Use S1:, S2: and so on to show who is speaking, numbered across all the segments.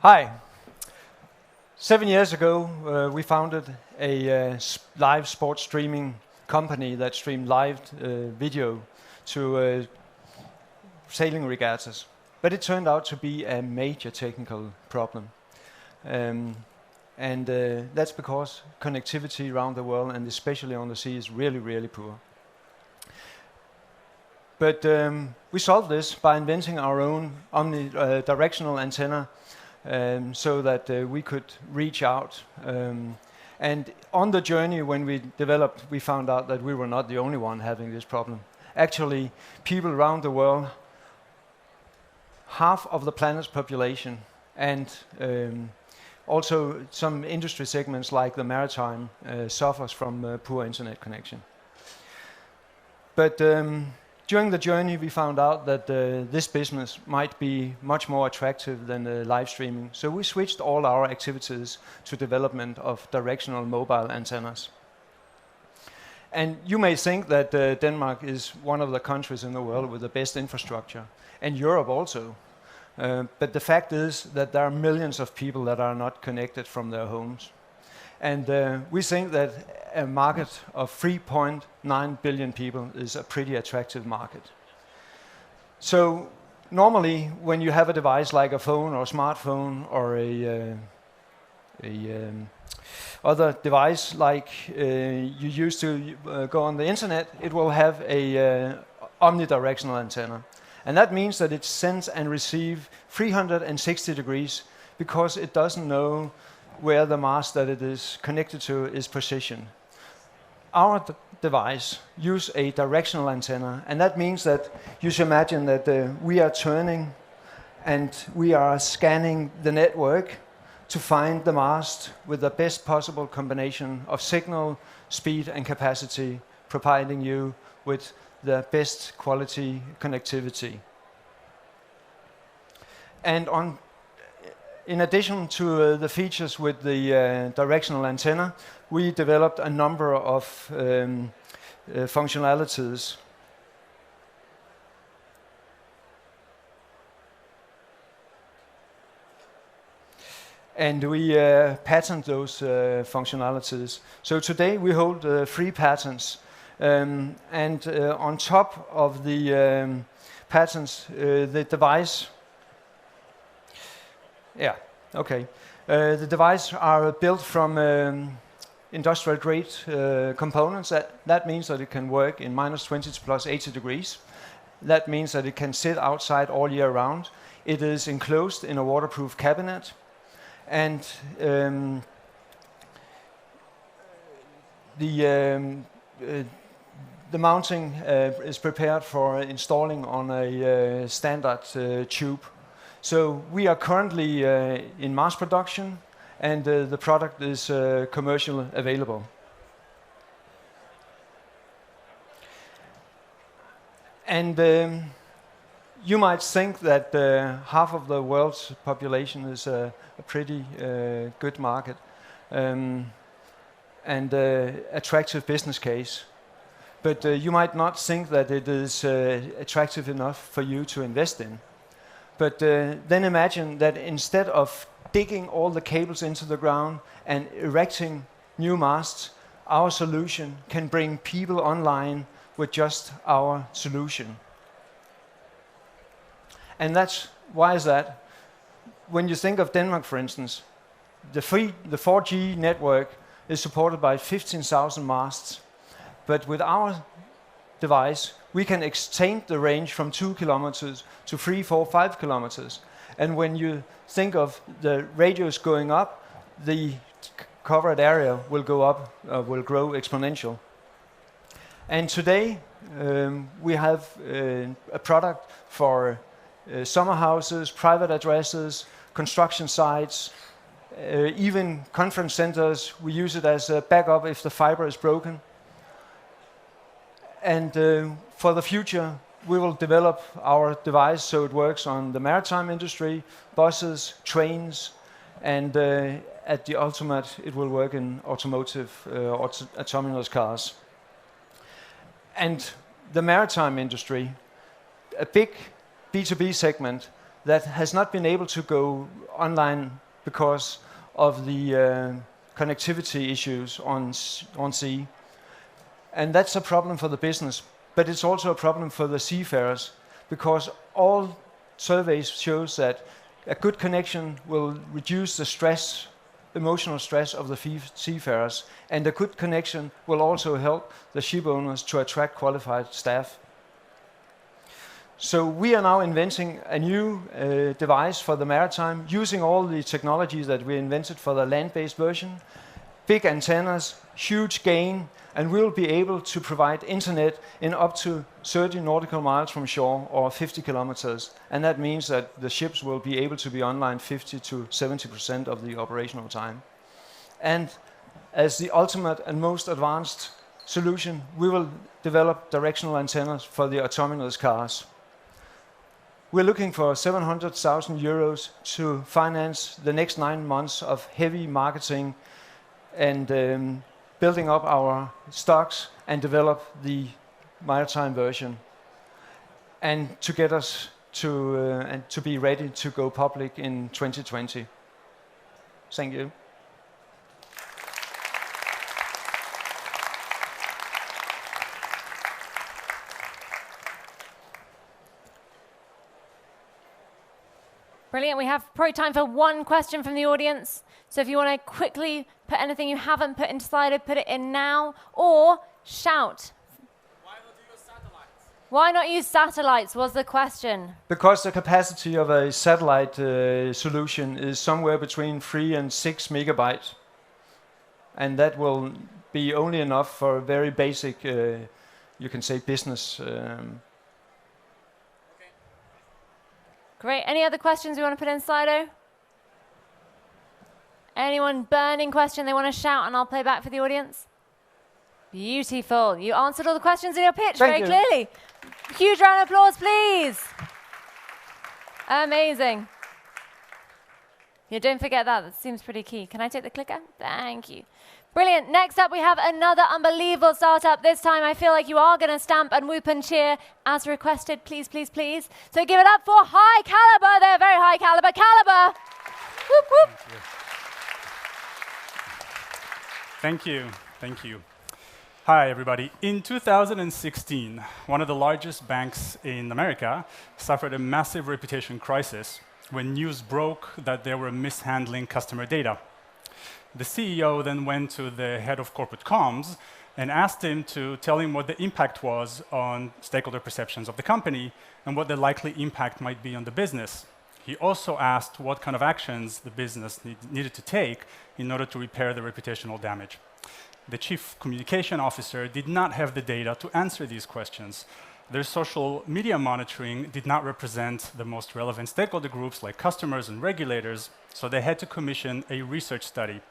S1: Hi. 7 years ago, we founded a live sports streaming company that streamed live video to sailing regattas. But it turned out to be a major technical problem. That's because connectivity around the world, and especially on the sea, is really, really poor. But we solved this by inventing our own omnidirectional antenna so that we could reach out. And on the journey when we developed, we found out that we were not the only one having this problem. Actually, people around the world, half of the planet's population, and also some industry segments like the maritime suffers from poor internet connection. But during the journey, we found out that this business might be much more attractive than live streaming. So we switched all our activities to development of directional mobile antennas. And you may think that Denmark is one of the countries in the world with the best infrastructure, and Europe also. But the fact is that there are millions of people that are not connected from their homes. And we think that a market of 3.9 billion people is a pretty attractive market. So normally when you have a device like a phone or a smartphone or other device like you use to go on the internet, it will have a omnidirectional antenna. And that means that it sends and receives 360 degrees because it doesn't know where the mast that it is connected to is positioned. Our device uses a directional antenna, and that means that you should imagine that we are turning and we are scanning the network to find the mast with the best possible combination of signal, speed and capacity, providing you with the best quality connectivity. And in addition to the features with the directional antenna, we developed a number of functionalities. And we patent those functionalities. So today we hold 3 patents. On top of the patents, the device. Yeah, okay. The device are built from industrial grade components. That means that it can work in -20 to +80 degrees. That means that it can sit outside all year round. It is enclosed in a waterproof cabinet. And the mounting is prepared for installing on a standard tube. So we are currently in mass production, and the product is commercially available. And you might think that half of the world's population is a pretty good market and attractive business case. But you might not think that it is attractive enough for you to invest in. But then imagine that instead of digging all the cables into the ground and erecting new masts, our solution can bring people online with just our solution. And why is that? When you think of Denmark, for instance, the 4G network is supported by 15,000 masts. But with our device, we can extend the range from 2 kilometers to 3, 4, 5 kilometers. And when you think of the radius going up, the covered area will go up, will grow exponential. And today, we have a product for summer houses, private addresses, construction sites, even conference centers. We use it as a backup if the fiber is broken. And for the future, we will develop our device so it works on the maritime industry, buses, trains, and at the ultimate, it will work in automotive, autonomous cars. And the maritime industry, a big B2B segment, that has not been able to go online because of the connectivity issues on sea. And that's a problem for the business, but it's also a problem for the seafarers, because all surveys shows that a good connection will reduce the stress, emotional stress of the seafarers, and a good connection will also help the ship owners to attract qualified staff. So we are now inventing a new device for the maritime, using all the technologies that we invented for the land-based version. Big antennas, huge gain, and we'll be able to provide internet in up to 30 nautical miles from shore, or 50 kilometers. And that means that the ships will be able to be online 50 to 70% of the operational time. And as the ultimate and most advanced solution, we will develop directional antennas for the autonomous cars. We're looking for 700,000 euros to finance the next 9 months of heavy marketing and building up our stocks and develop the maritime version, and to get us to be ready to go public in 2020. Thank you.
S2: Brilliant. We have probably time for one question from the audience. So if you want to quickly put anything you haven't put into Slido, put it in now, or shout.
S3: Why not use satellites?
S2: Why not use satellites was the question.
S1: Because the capacity of a satellite solution is somewhere between 3 and 6 megabytes. And that will be only enough for a very basic, you can say, business.
S2: Great. Any other questions we want to put in Slido? Anyone burning question they want to shout, and I'll play back for the audience? Beautiful. You answered all the questions in your pitch very clearly. Huge round of applause, please. Amazing. Yeah, don't forget that. That seems pretty key. Can I take the clicker? Thank you. Brilliant. Next up, we have another unbelievable startup. This time, I feel like you are going to stamp and whoop and cheer as requested. Please, please, please. So give it up for High Caliber. They're very high caliber. Caliber. Whoop, whoop.
S3: Thank you. Thank you. Hi, everybody. In 2016, one of the largest banks in America suffered a massive reputation crisis when news broke that they were mishandling customer data. The CEO then went to the head of corporate comms and asked him to tell him what the impact was on stakeholder perceptions of the company and what the likely impact might be on the business. He also asked what kind of actions the business needed to take in order to repair the reputational damage. The chief communication officer did not have the data to answer these questions. Their social media monitoring did not represent the most relevant stakeholder groups like customers and regulators, so they had to commission a research study.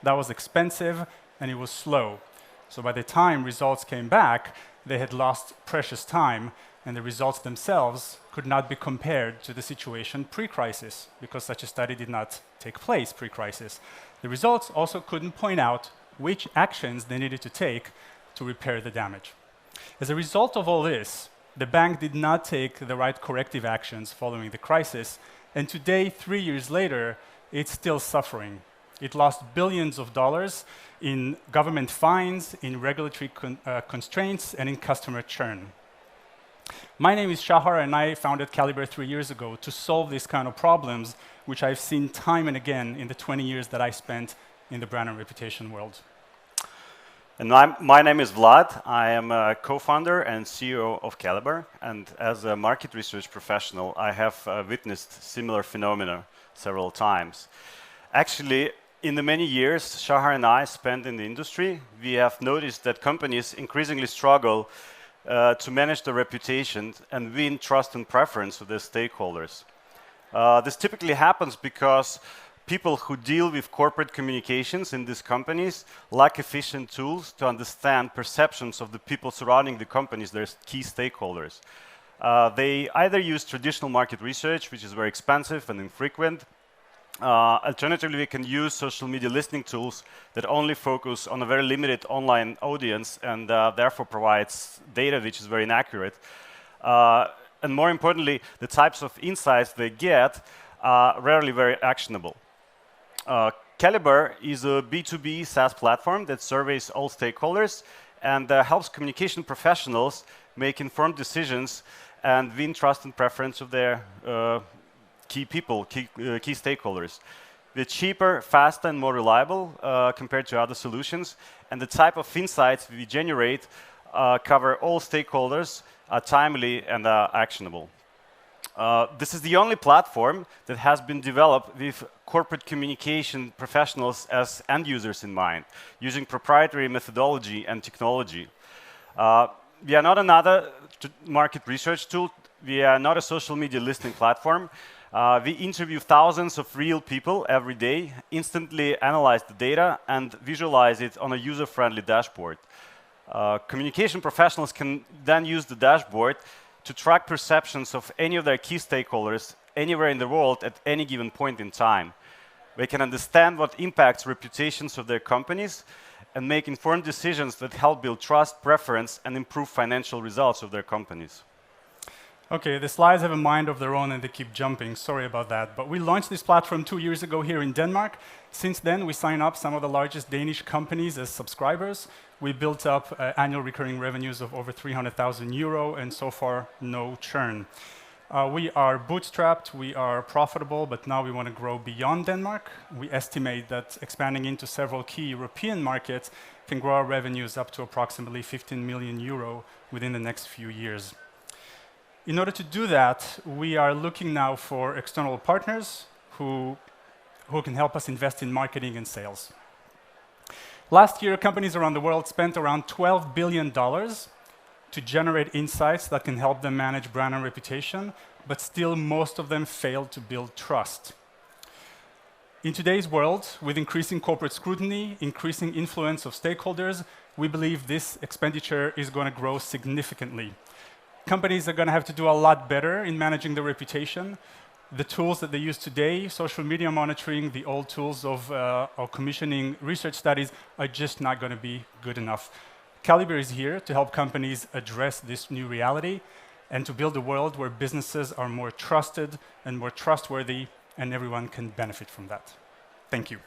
S3: That was expensive and it was slow. So by the time results came back, they had lost precious time, and the results themselves could not be compared to the situation pre-crisis, because such a study did not take place pre-crisis. The results also couldn't point out which actions they needed to take to repair the damage. As a result of all this, the bank did not take the right corrective actions following the crisis, and today, 3 years later, it's still suffering. It lost billions of dollars in government fines, in regulatory constraints, and in customer churn. My name is Shahar, and I founded Caliber 3 years ago to solve these kind of problems, which I've seen time and again in the 20 years that I spent in the brand and reputation world.
S4: And my name is Vlad. I am a co-founder and CEO of Caliber. And as a market research professional, I have witnessed similar phenomena several times. Actually, in the many years Shahar and I spent in the industry, we have noticed that companies increasingly struggle to manage their reputation and win trust and preference with their stakeholders. This typically happens because people who deal with corporate communications in these companies lack efficient tools to understand perceptions of the people surrounding the companies, their key stakeholders. They either use traditional market research, which is very expensive and infrequent. Alternatively, we can use social media listening tools that only focus on a very limited online audience and therefore provides data which is very inaccurate. and more importantly, the types of insights they get are rarely very actionable. Caliber is a B2B SaaS platform that surveys all stakeholders and helps communication professionals make informed decisions and win trust and preference of their key people, key stakeholders. We're cheaper, faster, and more reliable compared to other solutions, and the type of insights we generate cover all stakeholders, are timely, and are actionable. This is the only platform that has been developed with corporate communication professionals as end users in mind, using proprietary methodology and technology. We are not another market research tool. We are not a social media listening platform. We interview thousands of real people every day, instantly analyze the data, and visualize it on a user-friendly dashboard. Communication professionals can then use the dashboard to track perceptions of any of their key stakeholders anywhere in the world at any given point in time. They can understand what impacts reputations of their companies and make informed decisions that help build trust, preference, and improve financial results of their companies.
S3: Okay, the slides have a mind of their own and they keep jumping. Sorry about that. But we launched this platform 2 years ago here in Denmark. Since then, we signed up some of the largest Danish companies as subscribers. We built up annual recurring revenues of over 300,000 euro, and so far, no churn. We are bootstrapped, we are profitable, but now we want to grow beyond Denmark. We estimate that expanding into several key European markets can grow our revenues up to approximately 15 million euro within the next few years. In order to do that, we are looking now for external partners who can help us invest in marketing and sales. Last year, companies around the world spent around $12 billion to generate insights that can help them manage brand and reputation, but still most of them failed to build trust. In today's world, with increasing corporate scrutiny, increasing influence of stakeholders, we believe this expenditure is going to grow significantly. Companies are going to have to do a lot better in managing their reputation. The tools that they use today, social media monitoring, the old tools of commissioning research studies, are just not going to be good enough. Caliber is here to help companies address this new reality and to build a world where businesses are more trusted and more trustworthy, and everyone can benefit from that. Thank you.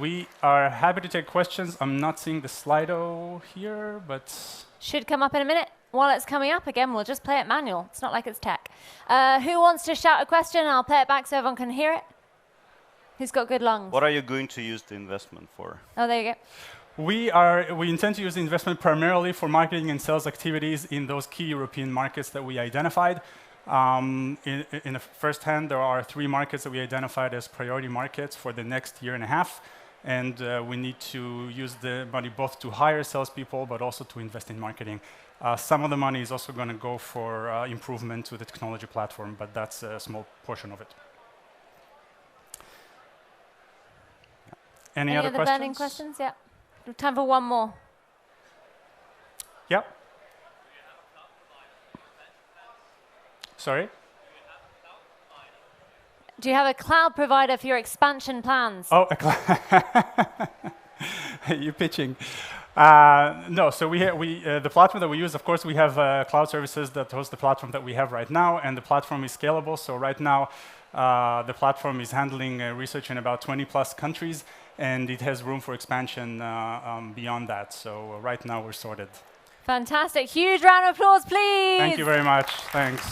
S3: We are happy to take questions. I'm not seeing the Slido here, but...
S2: Should come up in a minute. While it's coming up, again, we'll just play it manual. It's not like it's tech. Who wants to shout a question? I'll play it back so everyone can hear it. Who's got good lungs?
S4: What are you going to use the investment for?
S2: Oh, there you go.
S3: We intend to use the investment primarily for marketing and sales activities in those key European markets that we identified. In the first hand, there are 3 markets that we identified as priority markets for the next year and a half. And we need to use the money both to hire salespeople, but also to invest in marketing. Some of the money is also going to go for improvement to the technology platform, but that's a small portion of it. Any other questions?
S2: burning questions? Yeah. We have time for one more.
S3: Yep. Sorry?
S2: Do you have a cloud provider for your expansion plans?
S3: Oh, you're pitching. No, so the platform that we use, of course, we have cloud services that host the platform that we have right now, and the platform is scalable. So right now, the platform is handling research in about 20 plus countries, and it has room for expansion beyond that. So right now, we're sorted.
S2: Fantastic. Huge round of applause, please.
S3: Thank you very much. Thanks.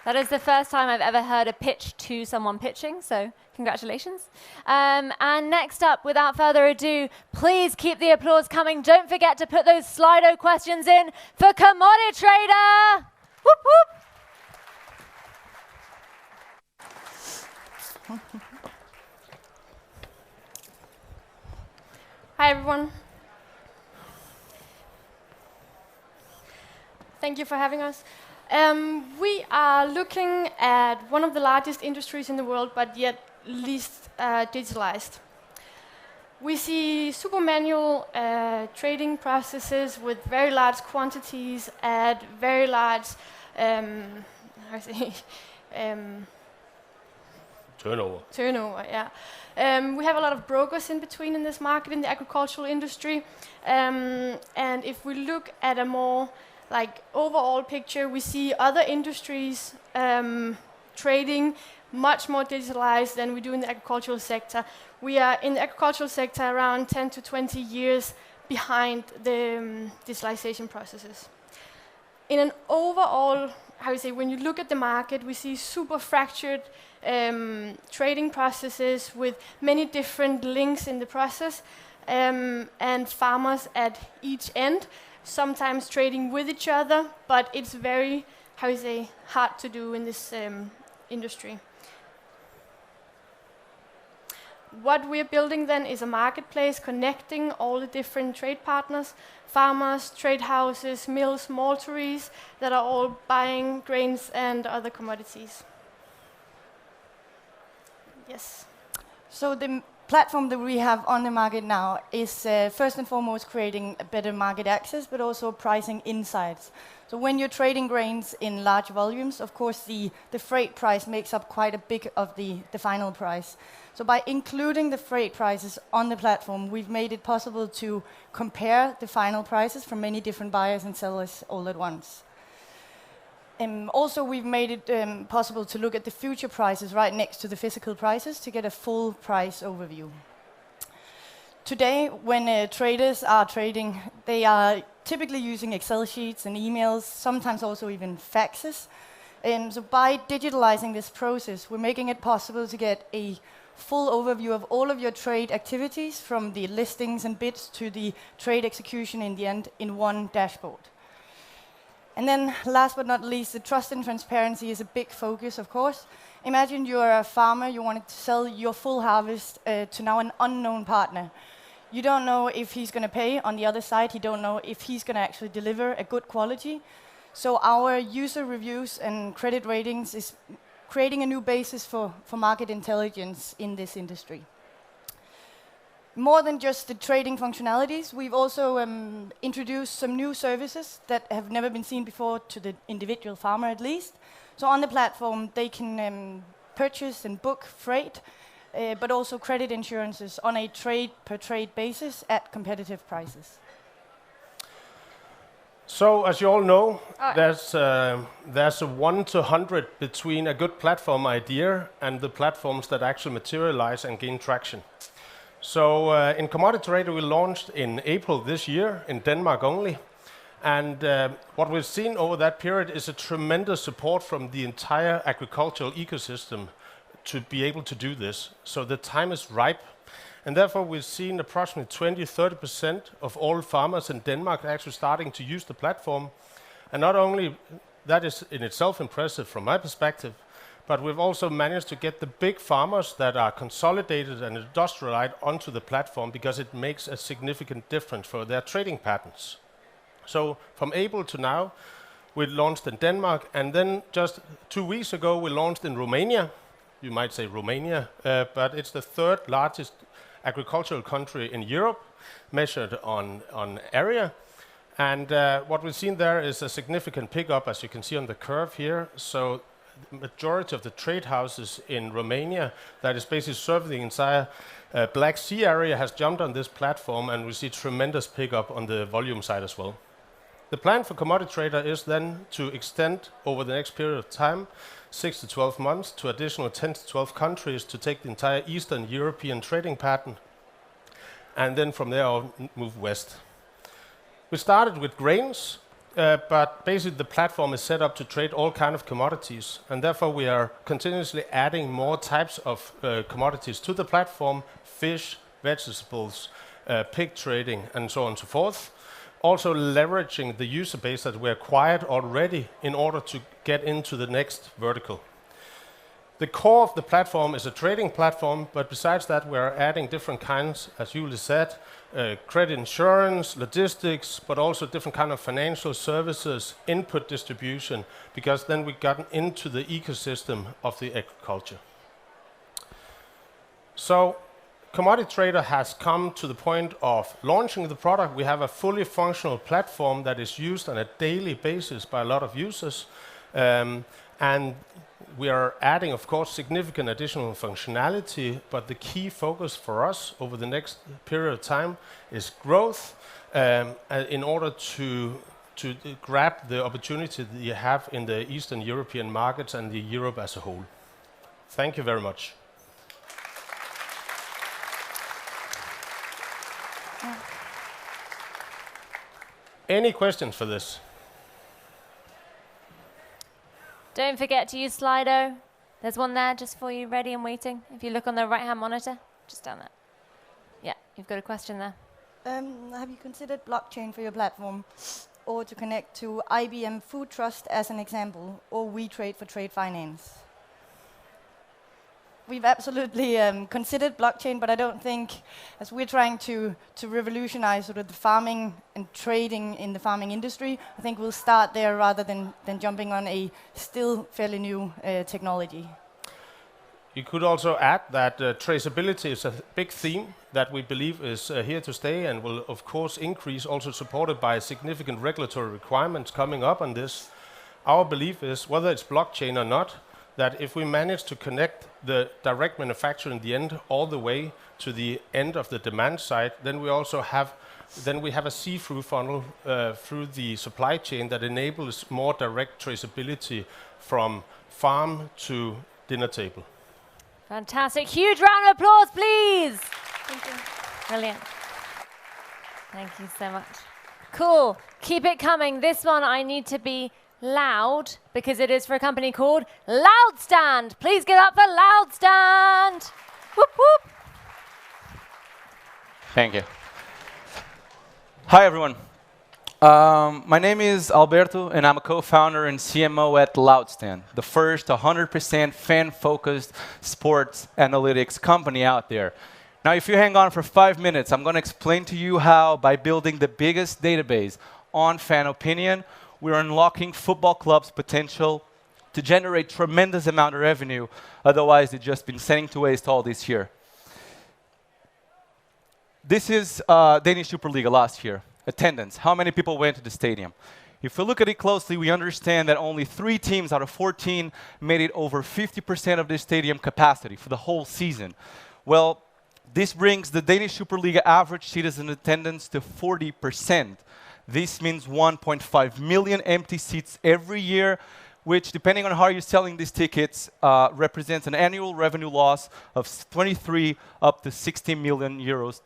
S2: That is the first time I've ever heard a pitch to someone pitching, so congratulations. And next up, without further ado, please keep the applause coming. Don't forget to put those Slido questions in for Commodity Trader. Whoop, whoop.
S5: Hi, everyone. Thank you for having us. We are looking at one of the largest industries in the world, but yet least digitalized. We see super manual trading processes with very large quantities at very large
S6: Turnover.
S5: Turnover, yeah. We have a lot of brokers in between in this market, in the agricultural industry. And if we look at a more like overall picture, we see other industries trading much more digitalized than we do in the agricultural sector. We are in the agricultural sector around 10 to 20 years behind the digitalization processes. In an overall, how you say, when you look at the market, we see super fractured trading processes with many different links in the process, and farmers at each end, sometimes trading with each other, but it's very, how you say, hard to do in this industry. What we're building then is a marketplace connecting all the different trade partners, farmers, trade houses, mills, malteries that are all buying grains and other commodities. Yes.
S7: So the platform that we have on the market now is first and foremost creating a better market access, but also pricing insights. So when you're trading grains in large volumes, of course the freight price makes up quite a big of the final price. So by including the freight prices on the platform, we've made it possible to compare the final prices from many different buyers and sellers all at once. Also, we've made it possible to look at the future prices right next to the physical prices to get a full price overview. Today, when traders are trading, they are typically using Excel sheets and emails, sometimes also even faxes. So by digitalizing this process, we're making it possible to get a full overview of all of your trade activities, from the listings and bids to the trade execution in the end, in one dashboard. And then last but not least, the trust and transparency is a big focus, of course. Imagine you're a farmer, you wanted to sell your full harvest to now an unknown partner. You don't know if he's going to pay on the other side, you don't know if he's going to actually deliver a good quality. So our user reviews and credit ratings is creating a new basis for market intelligence in this industry. More than just the trading functionalities, we've also introduced some new services that have never been seen before to the individual farmer at least. So on the platform, they can purchase and book freight, but also credit insurances on a trade-per-trade basis at competitive prices.
S6: So, as you all know, there's a 1 to 100 between a good platform idea and the platforms that actually materialize and gain traction. So, in Commodity Trader, we launched in April this year, in Denmark only. And what we've seen over that period is a tremendous support from the entire agricultural ecosystem to be able to do this. So the time is ripe. And therefore, we've seen approximately 20-30% of all farmers in Denmark actually starting to use the platform. And not only that is in itself impressive from my perspective, but we've also managed to get the big farmers that are consolidated and industrialized onto the platform, because it makes a significant difference for their trading patterns. So from April to now, we launched in Denmark, and then just 2 weeks ago, we launched in Romania. You might say Romania, but it's the third largest agricultural country in Europe, measured on area. And what we've seen there is a significant pickup, as you can see on the curve here. So the majority of the trade houses in Romania that is basically serving the entire Black Sea area has jumped on this platform, and we see tremendous pickup on the volume side as well. The plan for Commodity Trader is then to extend over the next period of time, 6 to 12 months, to additional 10 to 12 countries to take the entire Eastern European trading pattern, and then from there on move west. We started with grains, but basically the platform is set up to trade all kinds of commodities, and therefore we are continuously adding more types of commodities to the platform: fish, vegetables, pig trading, and so on and so forth. Also leveraging the user base that we acquired already in order to get into the next vertical. The core of the platform is a trading platform, but besides that we are adding different kinds, as Julie said, credit insurance, logistics, but also different kind of financial services, input distribution, because then we got into the ecosystem of the agriculture. So Commodity Trader has come to the point of launching the product. We have a fully functional platform that is used on a daily basis by a lot of users. And we are adding, of course, significant additional functionality, but the key focus for us over the next period of time is growth in order to grab the opportunity that you have in the Eastern European markets and the Europe as a whole. Thank you very much. Any questions for this?
S2: Don't forget to use Slido. There's one there just for you, ready and waiting. If you look on the right-hand monitor, just down there. Yeah, you've got a question there.
S7: Have you considered blockchain for your platform, or to connect to IBM Food Trust as an example, or WeTrade for trade finance? We've absolutely considered blockchain, but I don't think, as we're trying to revolutionize sort of the farming and trading in the farming industry, I think we'll start there rather than jumping on a still fairly new technology.
S6: You could also add that traceability is a big theme that we believe is here to stay and will, of course, increase, also supported by significant regulatory requirements coming up on this. Our belief is, whether it's blockchain or not, that if we manage to connect the direct manufacturer in the end all the way to the end of the demand side, then we also have a see-through funnel through the supply chain that enables more direct traceability from farm to dinner table.
S2: Fantastic. Huge round of applause, please.
S5: Thank you.
S2: Brilliant. Thank you so much. Cool. Keep it coming. This one I need to be loud because it is for a company called Loudstand. Please give up for Loudstand. Whoop, whoop.
S8: Thank you. Hi, everyone. My name is Alberto, and I'm a co-founder and CMO at Loudstand, the first 100% fan-focused sports analytics company out there. Now, if you hang on for 5 minutes, I'm going to explain to you how, by building the biggest database on fan opinion, we're unlocking football clubs' potential to generate tremendous amount of revenue. Otherwise, they've just been sending to waste all this year. This is Danish Superliga last year. Attendance. How many people went to the stadium? If we look at it closely, we understand that only 3 teams out of 14 made it over 50% of their stadium capacity for the whole season. Well, this brings the Danish Superliga average citizen attendance to 40%. This means 1.5 million empty seats every year, which, depending on how you're selling these tickets, represents an annual revenue loss of 23 up to 60 million euros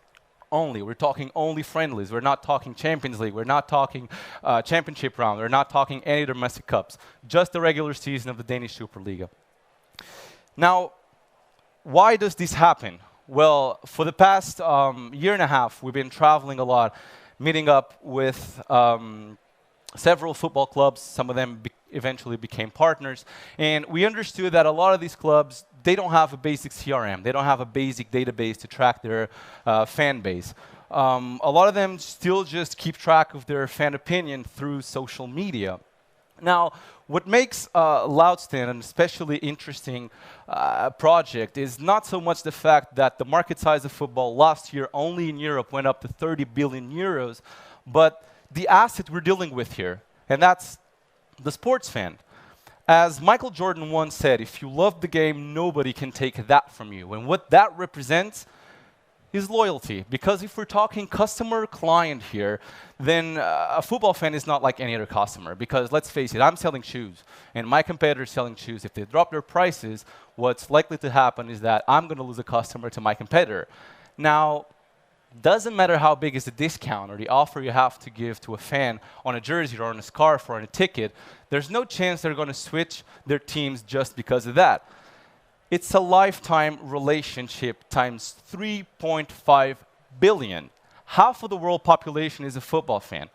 S8: only. We're talking only friendlies. We're not talking Champions League. We're not talking championship round. We're not talking any domestic cups. Just the regular season of the Danish Superliga. Now, why does this happen? Well, for the past year and a half, we've been traveling a lot, meeting up with several football clubs. Some of them eventually became partners. And we understood that a lot of these clubs, they don't have a basic CRM. They don't have a basic database to track their fan base. A lot of them still just keep track of their fan opinion through social media. Now, what makes Loudstand an especially interesting project is not so much the fact that the market size of football last year only in Europe went up to 30 billion euros, but the asset we're dealing with here, and that's the sports fan. As Michael Jordan once said, if you love the game, nobody can take that from you. And what that represents is loyalty. Because if we're talking customer-client here, then a football fan is not like any other customer. Because let's face it, I'm selling shoes, and my competitor's selling shoes. If they drop their prices, what's likely to happen is that I'm going to lose a customer to my competitor. Now, doesn't matter how big is the discount or the offer you have to give to a fan on a jersey or on a scarf or on a ticket, there's no chance they're going to switch their teams just because of that. It's a lifetime relationship times 3.5 billion. Half of the world population is a football fan.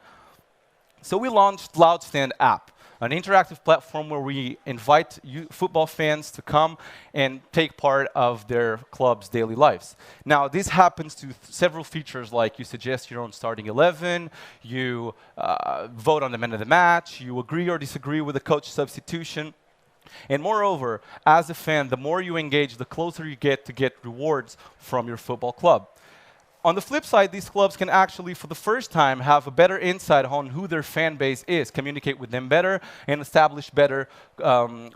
S8: So we launched Loudstand app, an interactive platform where we invite football fans to come and take part of their club's daily lives. Now, this happens to several features, like you suggest your own starting 11, you vote on the man of the match, you agree or disagree with the coach substitution. And moreover, as a fan, the more you engage, the closer you get to get rewards from your football club. On the flip side, these clubs can actually, for the first time, have a better insight on who their fan base is, communicate with them better, and establish better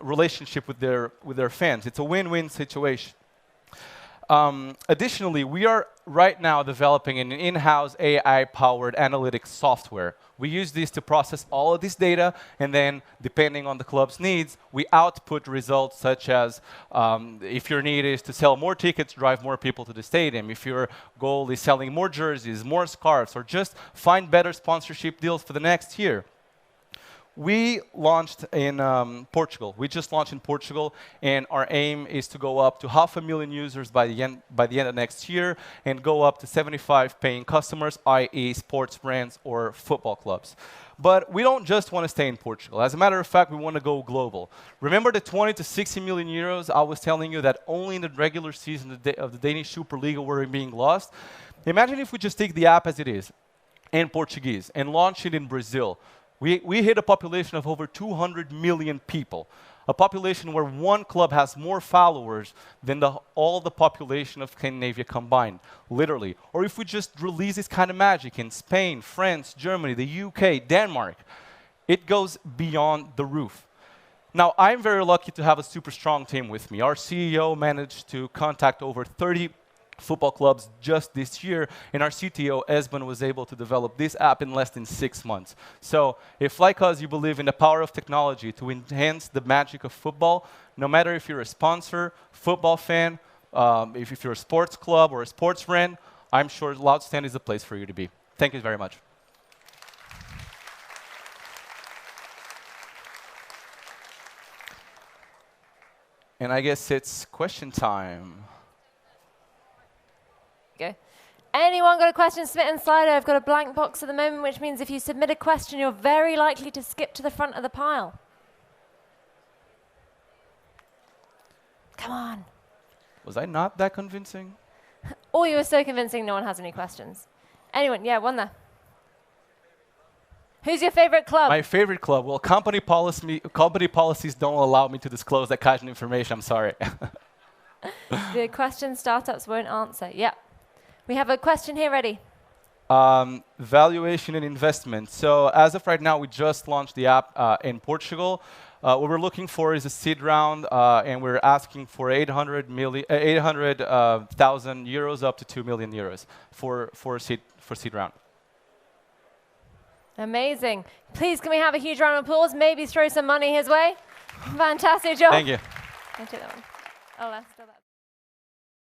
S8: relationship with their fans. It's a win-win situation. Additionally, we are right now developing an in-house AI-powered analytics software. We use this to process all of this data, and then, depending on the club's needs, we output results such as if your need is to sell more tickets, drive more people to the stadium. If your goal is selling more jerseys, more scarves, or just find better sponsorship deals for the next year. We launched in Portugal. We just launched in Portugal, and our aim is to go up to 500,000 users by the end of next year, and go up to 75 paying customers, i.e., sports brands or football clubs. But we don't just want to stay in Portugal. As a matter of fact, we want to go global. Remember the 20 to 60 million euros I was telling you that only in the regular season of the Danish Superliga were being lost? Imagine if we just take the app as it is, in Portuguese, and launch it in Brazil. We hit a population of over 200 million people, a population where one club has more followers than all the population of Scandinavia combined, literally. Or if we just release this kind of magic in Spain, France, Germany, the UK, Denmark, it goes beyond the roof. Now, I'm very lucky to have a super strong team with me. Our CEO managed to contact over 30 football clubs just this year, and our CTO, Esben, was able to develop this app in less than 6 months. So if, like us, you believe in the power of technology to enhance the magic of football, no matter if you're a sponsor, football fan, if you're a sports club or a sports brand, I'm sure Loudstand is the place for you to be. Thank you very much. And I guess it's question time.
S2: Go. Anyone got a question, submit in Slido. I've got a blank box at the moment, which means if you submit a question, you're very likely to skip to the front of the pile. Come on.
S8: Was I not that convincing?
S2: Or you were so convincing no one has any questions. Anyone? Yeah, one there. Who's your favorite club?
S8: My favorite club? Well, company policies don't allow me to disclose that kind of information. I'm sorry.
S2: The question startups won't answer. Yeah. We have a question here ready.
S8: Valuation and investment. So as of right now, we just launched the app in Portugal. What we're looking for is a seed round, and we're asking for 800,000 euros up to 2 million euros for seed round.
S2: Amazing. Please, can we have a huge round of applause? Maybe throw some money his way. Fantastic job.
S8: Thank you.
S2: I'll take that one. Oh, let's do that.